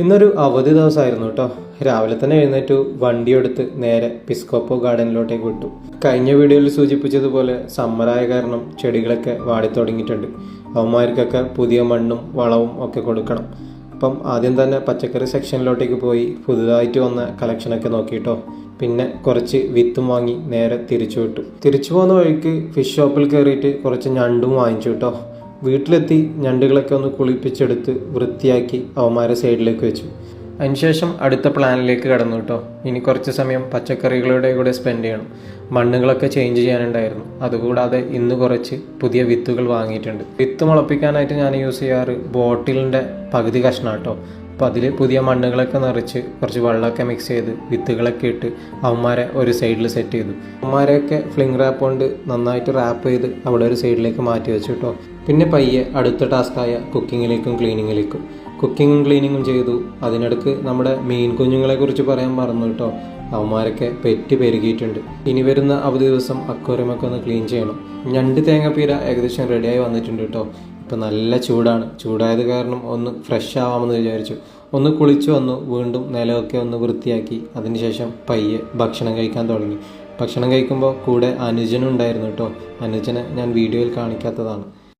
ഇന്നൊരു അവധി ദിവസമായിരുന്നു കേട്ടോ. രാവിലെ തന്നെ എഴുന്നേറ്റു, വണ്ടിയെടുത്ത് നേരെ പിസ്കോപ്പോ ഗാർഡനിലോട്ടേക്ക് വിട്ടു. കഴിഞ്ഞ വീഡിയോയിൽ സൂചിപ്പിച്ചതുപോലെ സമ്മറായ കാരണം ചെടികളൊക്കെ വാടിത്തുടങ്ങിയിട്ടുണ്ട്. അവന്മാർക്കൊക്കെ പുതിയ മണ്ണും വളവും ഒക്കെ കൊടുക്കണം. അപ്പം ആദ്യം തന്നെ പച്ചക്കറി സെക്ഷനിലോട്ടേക്ക് പോയി പുതുതായിട്ട് വന്ന കളക്ഷനൊക്കെ നോക്കിയിട്ടോ. പിന്നെ കുറച്ച് വിത്തും വാങ്ങി നേരെ തിരിച്ചു വിട്ടു. തിരിച്ചു പോകുന്ന വഴിക്ക് ഫിഷ് ഷോപ്പിൽ കയറിയിട്ട് കുറച്ച് ഞണ്ടും വാങ്ങിച്ചു കേട്ടോ. വീട്ടിലെത്തി ഞണ്ടുകളൊക്കെ ഒന്ന് കുളിപ്പിച്ചെടുത്ത് വൃത്തിയാക്കി അവന്മാരെ സൈഡിലേക്ക് വെച്ചു. അതിനുശേഷം അടുത്ത പ്ലാനിലേക്ക് കടന്നു കേട്ടോ. ഇനി കുറച്ച് സമയം പച്ചക്കറികളുടെ കൂടെ സ്പെൻഡ് ചെയ്യണം. മണ്ണുകളൊക്കെ ചേഞ്ച് ചെയ്യാനുണ്ടായിരുന്നു. അതുകൂടാതെ ഇന്ന് കുറച്ച് പുതിയ വിത്തുകൾ വാങ്ങിയിട്ടുണ്ട്. വിത്ത് മുളപ്പിക്കാനായിട്ട് ഞാൻ യൂസ് ചെയ്യാറ് ബോട്ടിലിൻ്റെ പകുതി കഷ്ണം കേട്ടോ. അപ്പോൾ അതിൽ പുതിയ മണ്ണുകളൊക്കെ നിറച്ച് കുറച്ച് വെള്ളമൊക്കെ മിക്സ് ചെയ്ത് വിത്തുകളൊക്കെ ഇട്ട് അവന്മാരെ ഒരു സൈഡിൽ സെറ്റ് ചെയ്തു. അവന്മാരെയൊക്കെ ഫ്ലിംഗ് റാപ്പ് കൊണ്ട് നന്നായിട്ട് റാപ്പ് ചെയ്ത് അവിടെ ഒരു സൈഡിലേക്ക് മാറ്റി വെച്ചു കേട്ടോ. പിന്നെ പയ്യെ അടുത്ത ടാസ്ക്കായ കുക്കിങ്ങിലേക്കും ക്ലീനിങ്ങിലേക്കും. കുക്കിങ്ങും ക്ലീനിങ്ങും ചെയ്തു. അതിനിടക്ക് നമ്മുടെ മീൻ കുഞ്ഞുങ്ങളെ കുറിച്ച് പറയാൻ മറന്നു കേട്ടോ. അവന്മാരൊക്കെ പെറ്റ് പെരുകിയിട്ടുണ്ട്. ഇനി വരുന്ന അവധി ദിവസം അക്വേറിയമൊക്കെ ഒന്ന് ക്ലീൻ ചെയ്യണം. ഞണ്ട് തേങ്ങാപ്പീര ഏകദേശം റെഡിയായി വന്നിട്ടുണ്ട് കേട്ടോ. ഇപ്പം നല്ല ചൂടാണ്. ചൂടായത് കാരണം ഒന്ന് ഫ്രഷ് ആവാമെന്ന് വിചാരിച്ചു. ഒന്ന് കുളിച്ചു വന്നു. വീണ്ടും നിലമൊക്കെ ഒന്ന് വൃത്തിയാക്കി അതിനുശേഷം പയ്യെ ഭക്ഷണം കഴിക്കാൻ തുടങ്ങി. ഭക്ഷണം കഴിക്കുമ്പോൾ കൂടെ അനുജനും ഉണ്ടായിരുന്നു കേട്ടോ. അനുജനെ ഞാൻ വീഡിയോയിൽ കാണിക്കാത്തതാണ്.